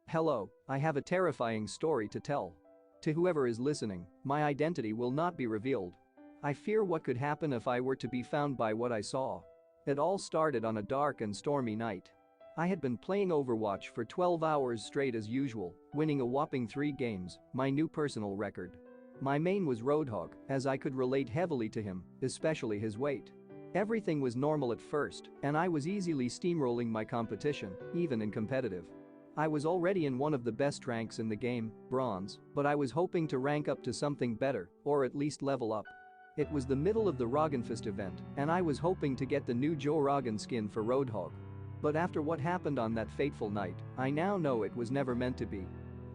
Hello, I have a terrifying story to tell. To whoever is listening, my identity will not be revealed. I fear what could happen if I were to be found by what I saw. It all started on a dark and stormy night. I had been playing Overwatch for 12 hours straight as usual, winning a whopping 3 games, my new personal record. My main was Roadhog, as I could relate heavily to him, especially his weight. Everything was normal at first, and I was easily steamrolling my competition, even in competitive. I was already in one of the best ranks in the game, bronze, but I was hoping to rank up to something better, or at least level up. It was the middle of the Roggenfest event, and I was hoping to get the new Joe Rogan skin for Roadhog. But after what happened on that fateful night, I now know it was never meant to be.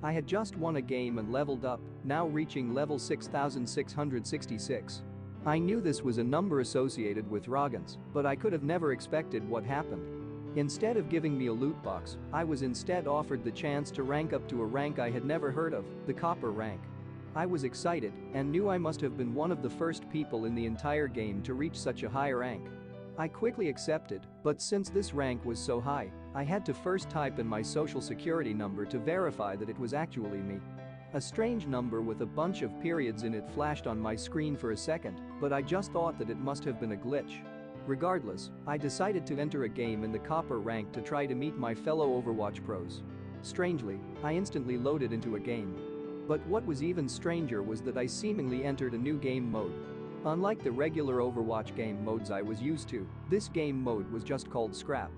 I had just won a game and leveled up, now reaching level 6666. I knew this was a number associated with Roggans, but I could have never expected what happened. Instead of giving me a loot box, I was instead offered the chance to rank up to a rank I had never heard of, the copper rank. I was excited and knew I must have been one of the first people in the entire game to reach such a high rank. I quickly accepted, but since this rank was so high, I had to first type in my social security number to verify that it was actually me. A strange number with a bunch of periods in it flashed on my screen for a second, but I just thought that it must have been a glitch. Regardless, I decided to enter a game in the copper rank to try to meet my fellow Overwatch pros. Strangely, I instantly loaded into a game. But what was even stranger was that I seemingly entered a new game mode. Unlike the regular Overwatch game modes I was used to, this game mode was just called Scrap.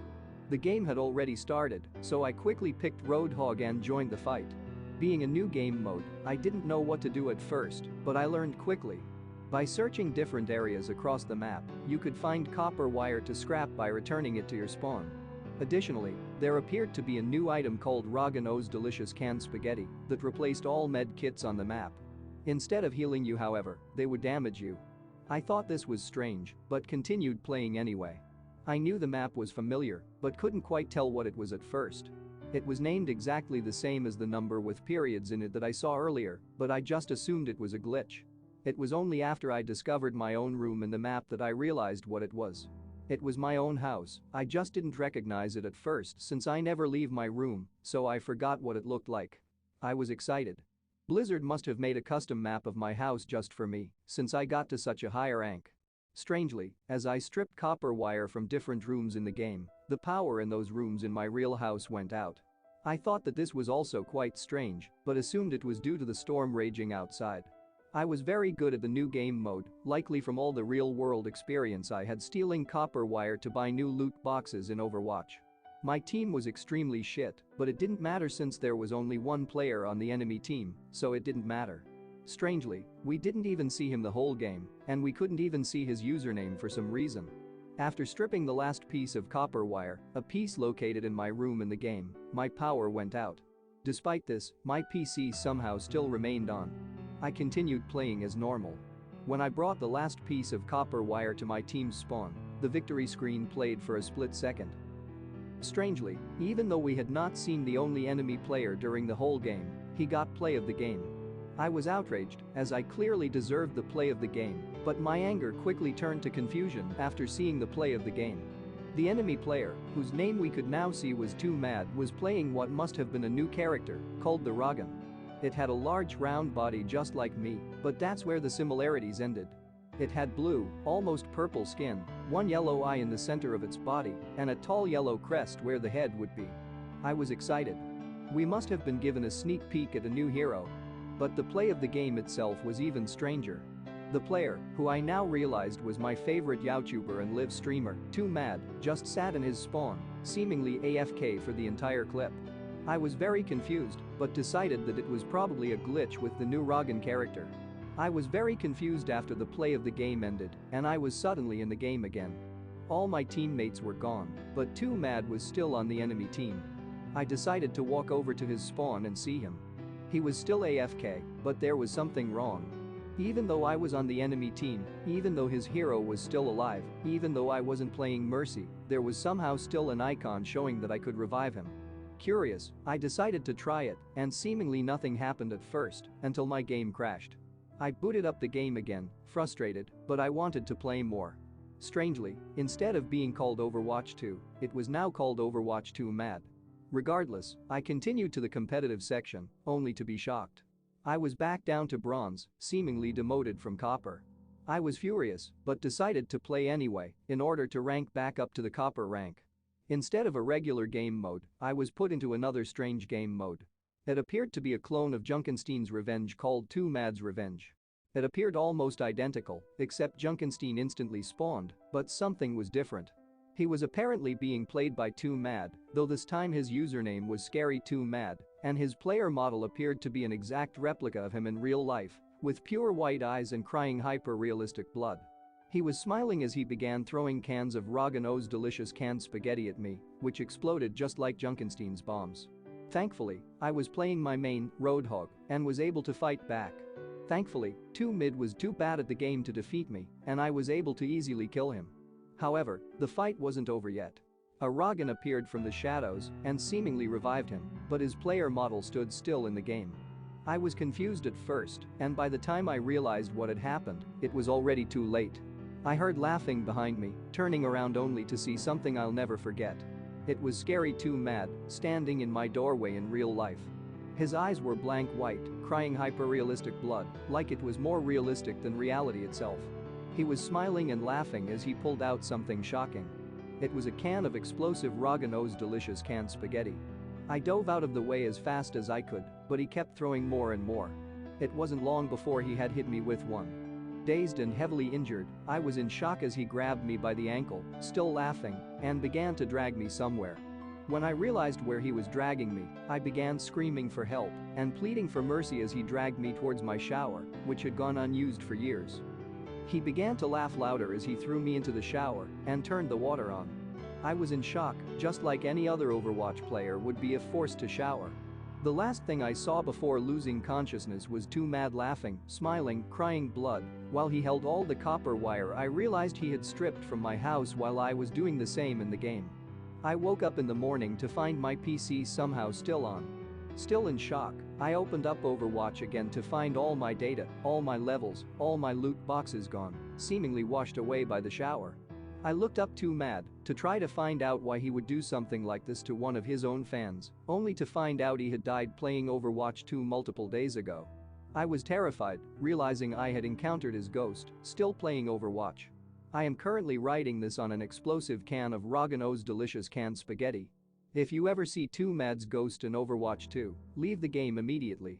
The game had already started, so I quickly picked Roadhog and joined the fight. Being a new game mode, I didn't know what to do at first, but I learned quickly. By searching different areas across the map, you could find copper wire to scrap by returning it to your spawn. Additionally, there appeared to be a new item called Roggano's Delicious Canned Spaghetti that replaced all med kits on the map. Instead of healing you, however, they would damage you. I thought this was strange, but continued playing anyway. I knew the map was familiar, but couldn't quite tell what it was at first. It was named exactly the same as the number with periods in it that I saw earlier, but I just assumed it was a glitch. It was only after I discovered my own room in the map that I realized what it was. It was my own house, I just didn't recognize it at first since I never leave my room, so I forgot what it looked like. I was excited. Blizzard must have made a custom map of my house just for me, since I got to such a high rank. Strangely, as I stripped copper wire from different rooms in the game, the power in those rooms in my real house went out. I thought that this was also quite strange, but assumed it was due to the storm raging outside. I was very good at the new game mode, likely from all the real-world experience I had stealing copper wire to buy new loot boxes in Overwatch. My team was extremely shit, but it didn't matter since there was only one player on the enemy team, so it didn't matter. Strangely, we didn't even see him the whole game, and we couldn't even see his username for some reason. After stripping the last piece of copper wire, a piece located in my room in the game, my power went out. Despite this, my PC somehow still remained on. I continued playing as normal. When I brought the last piece of copper wire to my team's spawn, the victory screen played for a split second. Strangely, even though we had not seen the only enemy player during the whole game, he got play of the game. I was outraged, as I clearly deserved the play of the game, but my anger quickly turned to confusion after seeing the play of the game. The enemy player, whose name we could now see was Too Mad, was playing what must have been a new character, called the Roggan. It had a large round body just like me, but that's where the similarities ended. It had blue, almost purple skin, one yellow eye in the center of its body, and a tall yellow crest where the head would be. I was excited. We must have been given a sneak peek at a new hero. But the play of the game itself was even stranger. The player, who I now realized was my favorite YouTuber and live streamer, Too Mad, just sat in his spawn, seemingly AFK for the entire clip. I was very confused, but decided that it was probably a glitch with the new Roggan character. I was very confused after the play of the game ended, and I was suddenly in the game again. All my teammates were gone, but Too Mad was still on the enemy team. I decided to walk over to his spawn and see him. He was still AFK, but there was something wrong. Even though I was on the enemy team, even though his hero was still alive, even though I wasn't playing Mercy, there was somehow still an icon showing that I could revive him. Curious, I decided to try it, and seemingly nothing happened at first, until my game crashed. I booted up the game again, frustrated, but I wanted to play more. Strangely, instead of being called Overwatch 2, it was now called Overwatch 2 Mad. Regardless, I continued to the competitive section, only to be shocked. I was back down to bronze, seemingly demoted from copper. I was furious, but decided to play anyway, in order to rank back up to the copper rank. Instead of a regular game mode, I was put into another strange game mode. It appeared to be a clone of Junkenstein's Revenge called 2 Mad's Revenge. It appeared almost identical, except Junkenstein instantly spawned, but something was different. He was apparently being played by 2 Mad, though this time his username was Scary2Mad, and his player model appeared to be an exact replica of him in real life, with pure white eyes and crying hyper-realistic blood. He was smiling as he began throwing cans of Rogano's delicious canned spaghetti at me, which exploded just like Junkenstein's bombs. Thankfully, I was playing my main, Roadhog, and was able to fight back. Thankfully, 2 Mid was too bad at the game to defeat me, and I was able to easily kill him. However, the fight wasn't over yet. A Rogan appeared from the shadows and seemingly revived him, but his player model stood still in the game. I was confused at first, and by the time I realized what had happened, it was already too late. I heard laughing behind me, turning around only to see something I'll never forget. It was Scary2Mad, standing in my doorway in real life. His eyes were blank white, crying hyper-realistic blood, like it was more realistic than reality itself. He was smiling and laughing as he pulled out something shocking. It was a can of explosive Rogano's delicious canned spaghetti. I dove out of the way as fast as I could, but he kept throwing more and more. It wasn't long before he had hit me with one. Dazed and heavily injured, I was in shock as he grabbed me by the ankle, still laughing, and began to drag me somewhere. When I realized where he was dragging me, I began screaming for help and pleading for mercy as he dragged me towards my shower, which had gone unused for years. He began to laugh louder as he threw me into the shower and turned the water on. I was in shock, just like any other Overwatch player would be if forced to shower. The last thing I saw before losing consciousness was 2 Mad laughing, smiling, crying blood, while he held all the copper wire I realized he had stripped from my house while I was doing the same in the game. I woke up in the morning to find my PC somehow still on. Still in shock, I opened up Overwatch again to find all my data, all my levels, all my loot boxes gone, seemingly washed away by the shower. I looked up 2 Mad to try to find out why he would do something like this to one of his own fans, only to find out he had died playing Overwatch 2 multiple days ago. I was terrified, realizing I had encountered his ghost, still playing Overwatch. I am currently writing this on an explosive can of Rogano's delicious canned spaghetti. If you ever see 2 Mad's ghost in Overwatch 2, leave the game immediately.